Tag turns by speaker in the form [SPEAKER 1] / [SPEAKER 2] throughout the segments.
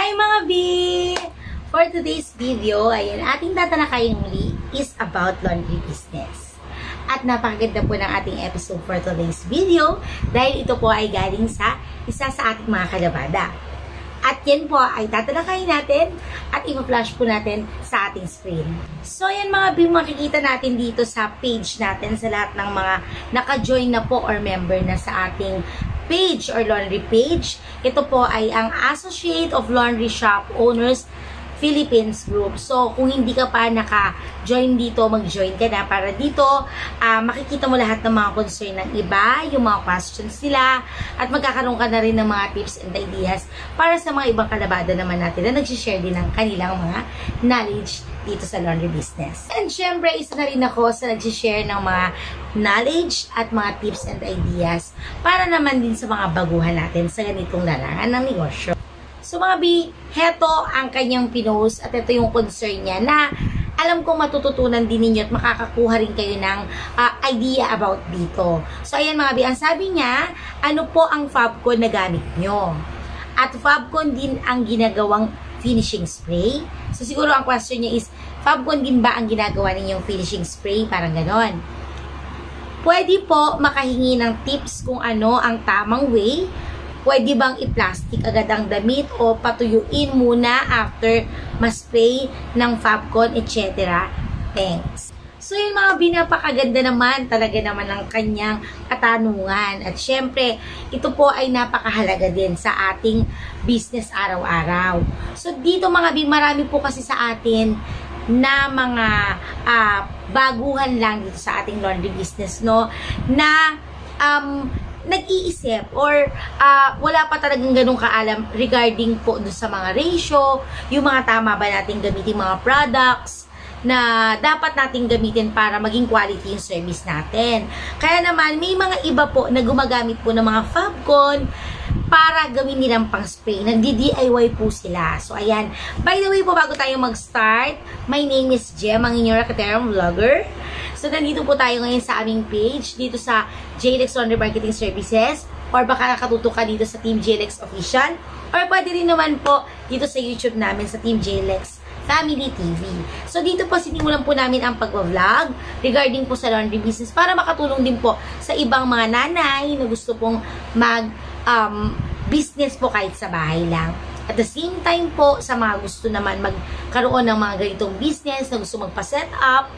[SPEAKER 1] Hi mga B! For today's video, ayan, ating tatalakayin muli is about laundry business. At napakaganda po ng ating episode for today's video dahil ito po ay galing sa isa sa ating mga kalabada. At yan po ay tatalakayin natin at i-flash po natin sa ating screen. So yan mga B, makikita natin dito sa page natin sa lahat ng mga naka-join na po or member na sa ating page or laundry page. Ito po ay ang Associate of Laundry Shop Owners Philippines Group. So, kung hindi ka pa naka-join dito, mag-join ka na para dito makikita mo lahat ng mga concern ng iba, yung mga questions nila, at magkakaroon ka na rin ng mga tips and ideas para sa mga ibang kalabada naman natin na nagsishare din ng kanilang mga knowledge dito sa laundry business. And syempre, isa na rin ako sa nagsishare ng mga knowledge at mga tips and ideas para naman din sa mga baguhan natin sa ganitong larangan ng negosyo. So mga B, heto ang kanyang pinost at ito yung concern niya na alam kong matututunan din ninyo at makakakuha rin kayo ng idea about dito. So ayan mga B, ang sabi niya, ano po ang Fabcon na gamit nyo? At Fabcon din ang ginagawang finishing spray? So siguro ang question niya is, Fabcon din ba ang ginagawa ninyong finishing spray? Parang ganon. Pwede po makahingi ng tips kung ano ang tamang way. Pwede bang i-plastic agad ang damit o patuyuin muna after ma-spray ng Fabcon, etc. Thanks. So yung mga binapakaganda naman, talaga naman ang kanyang katanungan. At syempre, ito po ay napakahalaga din sa ating business araw-araw. So dito mga marami po kasi sa atin na mga baguhan lang dito sa ating laundry business, no? Na nag-iisip or wala pa talagang ganun kaalam regarding po dun sa mga ratio, yung mga tama ba natin gamitin mga products na dapat natin gamitin para maging quality yung service natin. Kaya naman, may mga iba po na gumagamit po ng mga Fabcon para gawin nilang pang spray. Nagdi-DIY po sila. So, ayan. By the way po, bago tayo mag-start, my name is Jem, ang inyong Rakaterang Vlogger. So, nandito po tayo ngayon sa aming page, dito sa JLEX Laundry Marketing Services, or baka nakatutok ka dito sa Team JLEX Official, or pwede rin naman po dito sa YouTube namin sa Team JLEX Family TV. So, dito po sinimulan po namin ang pag-vlog regarding po sa laundry business para makatulong din po sa ibang mga nanay na gusto pong business po kahit sa bahay lang. At the same time po, sa mga gusto naman magkaroon ng mga ganitong business na gusto magpa-set up,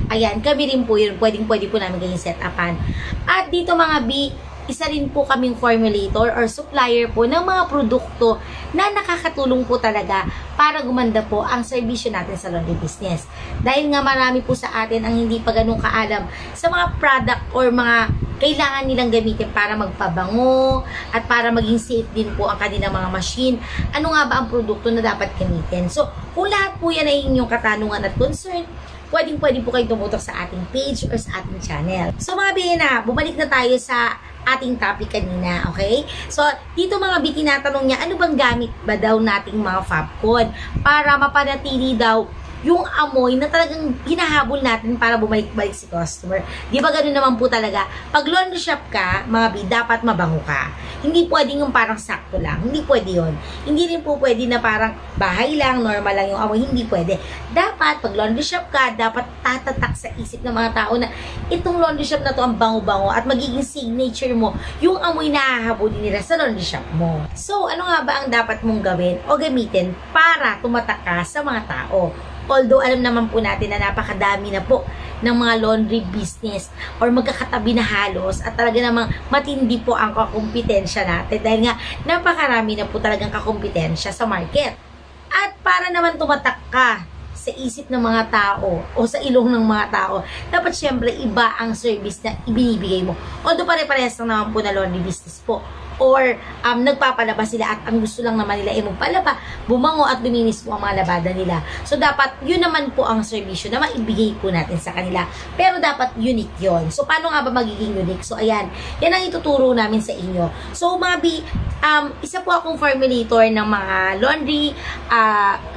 [SPEAKER 1] ayan, kami rin po yun. Pwede po namin ganyan set upan. At dito mga B, isa rin po kaming formulator or supplier po ng mga produkto na nakakatulong po talaga para gumanda po ang serbisyo natin sa laundry business. Dahil nga marami po sa atin ang hindi pa ganun kaalam sa mga product or mga kailangan nilang gamitin para magpabango at para maging safe din po ang kanilang mga machine. Ano nga ba ang produkto na dapat gamitin? So, kung lahat po yan ay inyong katanungan at concern, pwede po kayo tumutok sa ating page or sa ating channel. So mga bina, bumalik na tayo sa ating topic kanina, okay? So, dito mga tinatanong niya, ano bang gamit ba daw nating mga Fabcon para mapanatili daw yung amoy na talagang hinahabol natin para bumalik-balik si customer. Di ba ganun naman po talaga? Pag laundry shop ka, mga B, dapat mabango ka. Hindi pwedeng yung parang sakto lang. Hindi pwede yun. Hindi rin po pwede na parang bahay lang, normal lang yung amoy. Hindi pwede. Dapat, pag laundry shop ka, dapat tatatak sa isip ng mga tao na itong laundry shop na to ang bango-bango at magiging signature mo yung amoy na hahabulin nila sa laundry shop mo. So, ano nga ba ang dapat mong gawin o gamitin para tumatak ka sa mga tao? Although, alam naman po natin na napakadami na po ng mga laundry business or magkakatabi na halos at talaga namang matindi po ang kakumpetensya natin dahil nga napakarami na po talagang kakumpetensya sa market. At para naman tumatak ka sa isip ng mga tao o sa ilong ng mga tao, dapat syempre iba ang service na ibinibigay mo. Although pare-parehas lang naman po na laundry business po. Or nagpapalaba sila at ang gusto lang naman nila ay magpalaba, bumango at luminis po ang mga labada nila. So dapat yun naman po ang serbisyo na maibigay po natin sa kanila. Pero dapat unique yon. So paano nga ba magiging unique? So ayan, yan ang ituturo namin sa inyo. So mga B, isa po akong formulator ng mga laundry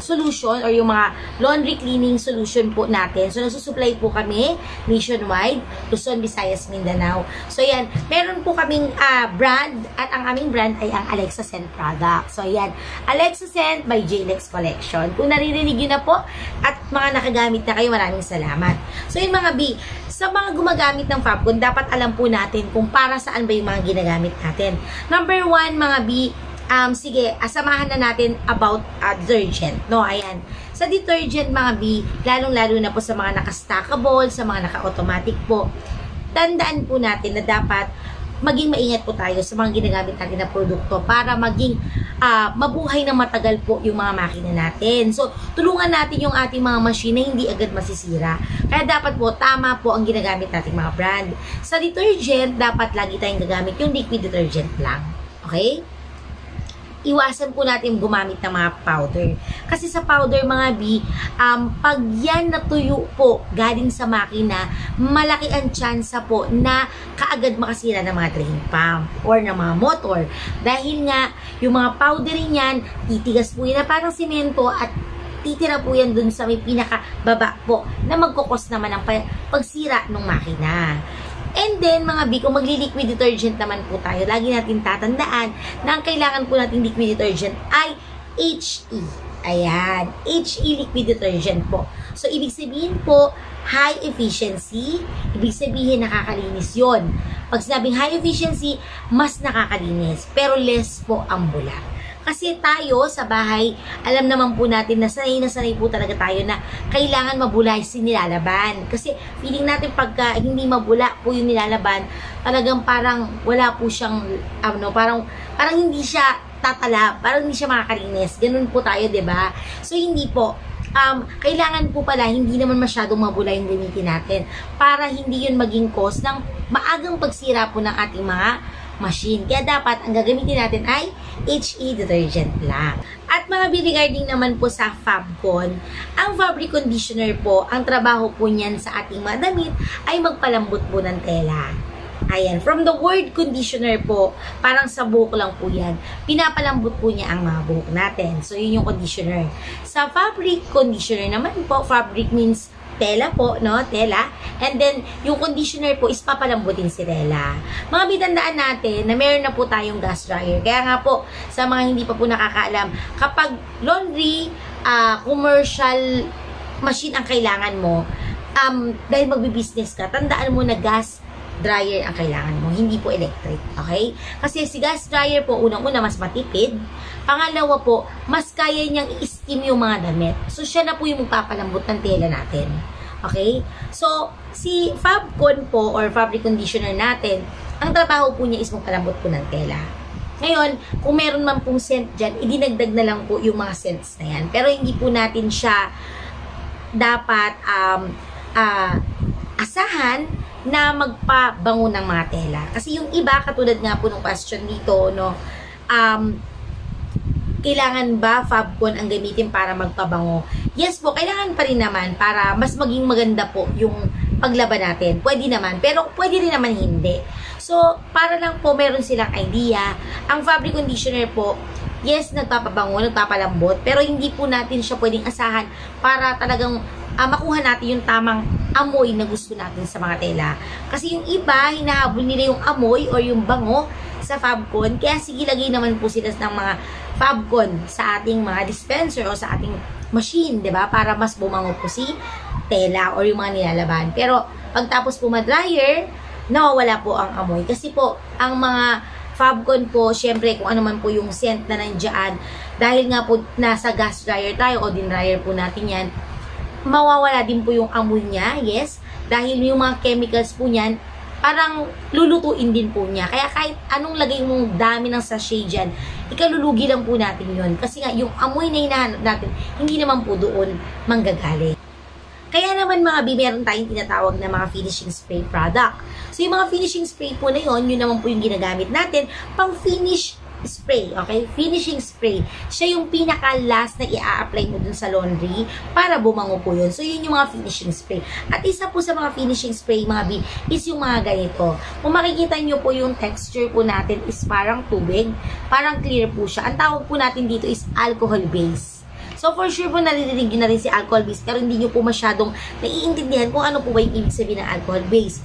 [SPEAKER 1] solution or yung mga laundry cleaning solution po natin. So nagsusupply po kami nationwide, Luzon, Visayas, Mindanao. So ayan, meron po kaming brand at At ang aming brand ay ang Alexa Scent product. So, ayan. Alexa Scent by JLex Collection. Kung naririnig nyo na po at mga nakagamit na kayo, maraming salamat. So, yun mga B, sa mga gumagamit ng Fabcon, dapat alam po natin kung para saan ba yung mga ginagamit natin. Number 1, mga B, sige, samahan na natin about detergent. No, ayan. Sa detergent, mga B, lalong-lalo na po sa mga naka-stackable, sa mga naka-automatic po, tandaan po natin na dapat maging maingat po tayo sa mga ginagamit natin na produkto para maging mabuhay na matagal po yung mga makina natin. So, tulungan natin yung ating mga machine na hindi agad masisira. Kaya dapat po, tama po ang ginagamit nating mga brand. Sa detergent, dapat lagi tayong gagamit yung liquid detergent lang. Okay? Iwasan po natin gumamit ng mga powder. Kasi sa powder, mga B, pag yan natuyo po galing sa makina, malaki ang tsansa po na kaagad makasira ng mga drain pump or ng mga motor. Dahil nga, yung mga powdery niyan, titigas po yan na parang simento at titira po yan dun sa may pinakababa po na magkukos naman ng pagsira ng makina. And then, mga B, kung magli-liquid detergent naman po tayo, lagi natin tatandaan na ang kailangan po natin liquid detergent ay HE. Ayan, HE liquid detergent po. So, ibig sabihin po, high efficiency, ibig sabihin nakakalinis yon. Pag sinabing high efficiency, mas nakakalinis, pero less po ang bula. Kasi tayo sa bahay, alam naman po natin na sanay po talaga tayo na kailangan mabula yung nilalaban. Kasi feeling natin pagka hindi mabula po yung nilalaban, talagang parang wala po siyang, parang hindi siya tatala, parang hindi siya makakalinis. Ganun po tayo, 'di ba? So hindi po. Kailangan po pala hindi naman masyadong mabula yung gamitin natin para hindi yun maging cause ng maagang pagsira po ng ating mga machine. Kaya dapat ang gagamitin natin ay HE detergent lang. At mga regarding naman po sa Fabcon, ang fabric conditioner po, ang trabaho po niyan sa ating mga damit ay magpalambot po ng tela. Ayan, from the word conditioner po, parang sa buhok lang po yan. Pinapalambot po niya ang mga buhok natin. So, yun yung conditioner. Sa fabric conditioner naman po, fabric means tela po, no? Tela. And then, yung conditioner po is papalambutin si tela. Mga bitandaan natin na meron na po tayong gas dryer. Kaya nga po, sa mga hindi pa po nakakaalam, kapag laundry, commercial machine ang kailangan mo, dahil magbi-business ka, tandaan mo na gas dryer ang kailangan mo, hindi po electric, okay? Kasi si gas dryer po, unang-una, mas matipid. Pangalawa po, mas kaya niyang i-steam yung mga damit. So, siya na po yung magpapalambot ng tela natin. Okay? So, si Fabcon po, or fabric conditioner natin, ang trabaho po niya is magpalambot po ng tela. Ngayon, kung meron man pong scent dyan, idinagdag na lang po yung mga scents na yan. Pero hindi po natin siya dapat asahan na magpabango ng mga tela. Kasi yung iba, katulad nga po ng question dito, no, kailangan ba Fabcon ang gamitin para magpabango? Yes po, kailangan pa rin naman para mas maging maganda po yung paglaban natin. Pwede naman, pero pwede rin naman hindi. So, para lang po meron silang idea, ang fabric conditioner po, yes, nagpapabango, nagpapalambot, pero hindi po natin siya pwedeng asahan para talagang makuha natin yung tamang amoy na gusto natin sa mga tela. Kasi yung iba, hinahabol nila yung amoy or yung bango sa Fabcon. Kaya sige, lagay naman po sila ng mga Fabcon sa ating mga dispenser o sa ating machine, 'di ba? Para mas bumango po si tela or yung mga nilalaban. Pero pagtapos po ma-dryer, nawawala po ang amoy. Kasi po, ang mga Fabcon po, syempre kung ano man po yung scent na nandiyan, dahil nga po nasa gas dryer tayo o din dryer po natin yan, mawawala din po yung amoy niya, yes, dahil yung mga chemicals po niyan, parang lulutuin din po niya. Kaya kahit anong lagay mong dami ng sachet dyan, ikalulugi lang po natin yun. Kasi nga, yung amoy na hinahanap natin, hindi naman po doon manggagaling. Kaya naman mga B, meron tayong tinatawag na mga finishing spray product. So, yung mga finishing spray po na yun naman po yung ginagamit natin pang finish spray, okay? Finishing spray. Siya yung pinaka-last na i-a-apply mo dun sa laundry para bumango po yun. So, yun yung mga finishing spray. At isa po sa mga finishing spray, mga B, is yung mga ganito. Kung makikita nyo po yung texture po natin is parang tubig. Parang clear po siya. Ang tawag po natin dito is alcohol base. So, for sure po, naririnig nyo na rin si alcohol base, pero hindi nyo po masyadong naiintindihan kung ano po ba yung ibig sabihin ng alcohol base.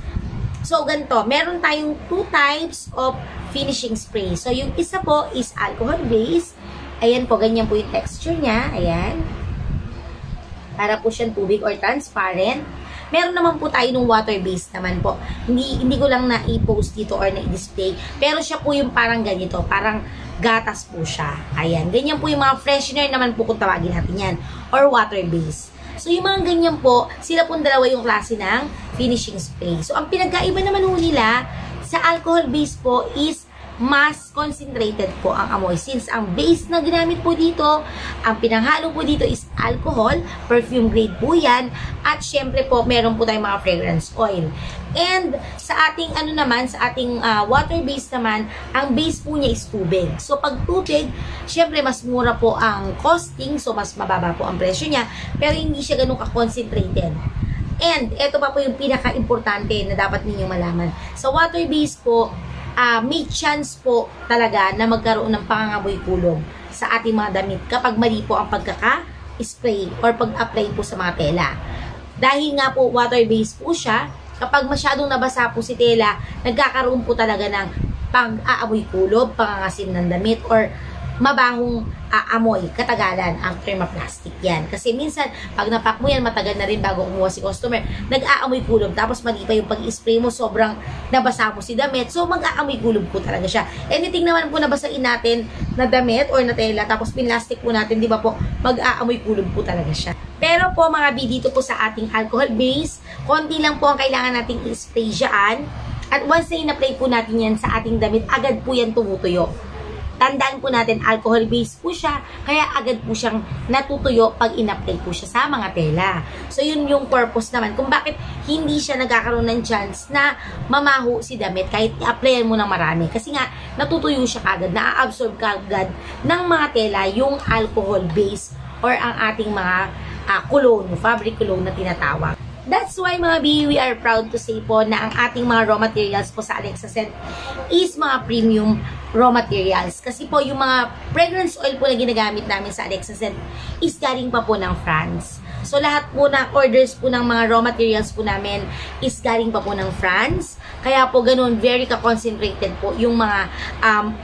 [SPEAKER 1] So, ganito, meron tayong 2 types of finishing spray. So, yung isa po is alcohol-based. Ayan po, ganyan po yung texture niya. Ayan. Para po siyang tubig or transparent. Meron naman po tayo ng water-based naman po. Hindi ko lang na-i-post dito or na-i-display. Pero siya po yung parang ganito. Parang gatas po siya. Ayan. Ganyan po yung mga freshener naman po kung tawagin natin yan. Or water-based. So, yung mga ganyan po, sila pong dalawa yung klase ng finishing spray. So, ang pinagkaiba naman po nila sa alcohol-based po is mas concentrated po ang amoy. Since ang base na ginamit po dito, ang pinanghalo po dito is alcohol, perfume grade po yan, at syempre po, meron po tayong mga fragrance oil. And sa ating sa ating water-based naman, ang base po niya is tubig. So pag tubig, syempre mas mura po ang costing, so mas mababa po ang presyo niya, pero hindi siya ganun ka-concentrated. And ito pa po yung pinaka-importante na dapat ninyong malaman. Sa water-based po, may chance po talaga na magkaroon ng pangangamoy kulog sa ating mga damit kapag mali po ang pagkaka-spray or pag-apply po sa mga tela. Dahil nga po water-based po siya, kapag masyadong nabasa po si tela, nagkakaroon po talaga ng pang-aamoy kulog, pangangasim ng damit, or mabahong amoy, katagalan, ang thermoplastic yan. Kasi minsan, pag napak mo yan, matagal na rin bago kumuha si customer, nag-aamoy kulog, tapos mali pa yung pag-spray mo, sobrang nabasa mo si damit, so mag-aamoy kulog po talaga siya. Anything naman po nabasain natin na damit or na tela, tapos pinlastic po natin, di ba po, mag-aamoy kulog po talaga siya. Pero po mga B, dito po sa ating alcohol base, konti lang po ang kailangan nating i-spray dyan, at once na in-apply po natin yan sa ating damit, agad po yan tumutuyo. Tandaan po natin, alcohol-based po siya, kaya agad po siyang natutuyo pag in-apply po siya sa mga tela. So, yun yung purpose naman kung bakit hindi siya nagkakaroon ng chance na mamaho si damit kahit i-applyan mo ng marami. Kasi nga, natutuyo siya kagad, na-absorb kagad ng mga tela yung alcohol-based or ang ating mga cologne, fabric cologne na tinatawag. That's why mga B, we are proud to say po na ang ating mga raw materials po sa Alexa Scent is mga premium raw materials. Kasi po yung mga fragrance oil po na ginagamit namin sa Alexa Scent is galing pa po ng France. So lahat po ng orders po ng mga raw materials po namin is galing pa po ng France. Kaya po ganun, very ka-concentrated po yung mga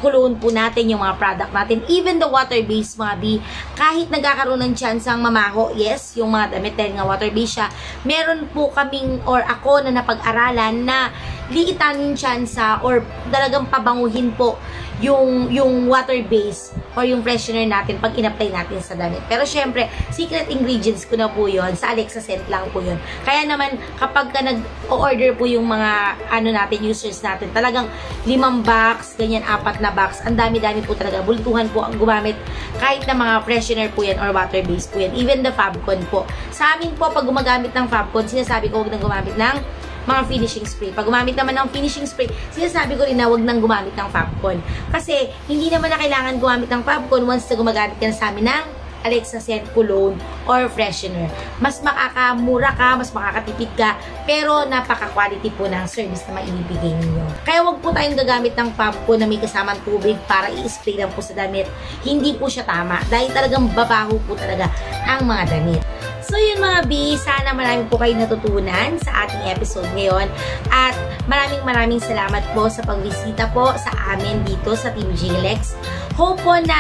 [SPEAKER 1] cologne po natin, yung mga product natin. Even the water-based mga B, kahit nagkakaroon ng chance ang mamaho, yes, yung mga damit dahil nga water-based siya, meron po kaming or ako na napag-aralan na liitan yung chance or talagang pabanguhin po yung water-based or yung freshener natin pag in-apply natin sa damit. Pero syempre, secret ingredients ko na po yun. Sa Alexa Scent lang po yun. Kaya naman, kapag ka nag-order po yung mga natin, users natin, talagang 5 box, ganyan, 4 na box. Ang dami-dami po talaga. Bultuhan po ang gumamit kahit na mga freshener po yan or water-based po yan. Even the Fabcon po. Sa amin po, pag gumagamit ng Fabcon, sinasabi ko huwag nang gumamit ng mga finishing spray. Pag gumamit naman ng finishing spray, sinasabi ko rin na huwag nang gumamit ng Fabcon. Kasi, hindi naman na kailangan gumamit ng Fabcon once na gumagamit ka na sa amin ng Alexa Scent cologne or freshener. Mas makakamura ka, mas makakatipid ka, pero napaka-quality po ng service na maibibigay ninyo. Kaya wag po tayong gagamit ng Fabcon na may kasamang tubig para i-spray lang po sa damit. Hindi po siya tama dahil talagang babaho po talaga ang mga damit. So yun mga B, sana marami po kayo natutunan sa ating episode ngayon at maraming salamat po sa pagbisita po sa amin dito sa Team Jilex. Hope po na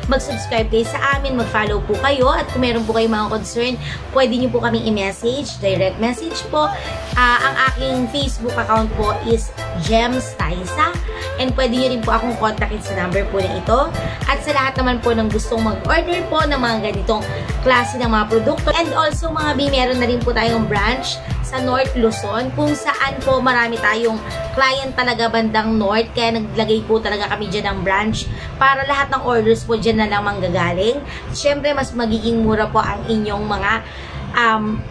[SPEAKER 1] mag-subscribe kayo sa amin, mag-follow po kayo at kung meron po kayong mga concern, pwede nyo po kaming i-message, direct message po. Ang aking Facebook account po is Gems Taisa and pwede nyo rin po akong kontakin sa number po na ito. At sa lahat naman po ng gustong mag-order po ng mga ganitong klase ng mga produkto. And also mga B, meron na rin po tayong branch sa North Luzon kung saan po marami tayong client talaga bandang North. Kaya naglagay po talaga kami dyan ng branch para lahat ng orders po dyan na lang manggagaling. Siyempre, mas magiging mura po ang inyong mga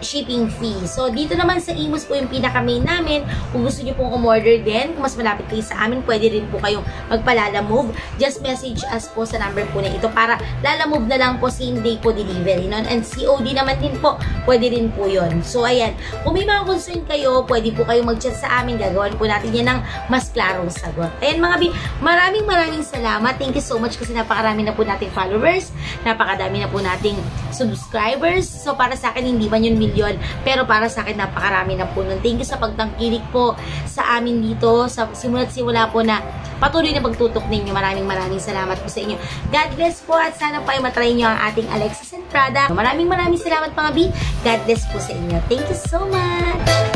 [SPEAKER 1] shipping fee. So, dito naman sa Imus po yung pinaka-main namin. Kung gusto nyo pong umorder din, kung mas malapit kayo sa amin, pwede rin po kayong magpalalamove. Just message us po sa number po na ito para lalamove na lang po same day po delivery. Non? And COD naman din po, pwede rin po yun. So, ayan. Kung may mga concern kayo, pwede po kayong mag-chat sa amin. Gagawin po natin yan ng mas klarong sagot. Ayan mga B, maraming salamat. Thank you so much kasi napakarami na po nating followers. Napakadami na po nating subscribers. So, para sa akin, hindi man yun milyon, pero para sa akin napakarami na po nun. Thank you sa pagtangkilik po sa amin dito, sa simula't simula po na patuloy na pagtutok ninyo. Maraming salamat po sa inyo. God bless po at sana po ay matry nyo ang ating Alexis and Prada. Maraming salamat mga B. God bless po sa inyo. Thank you so much!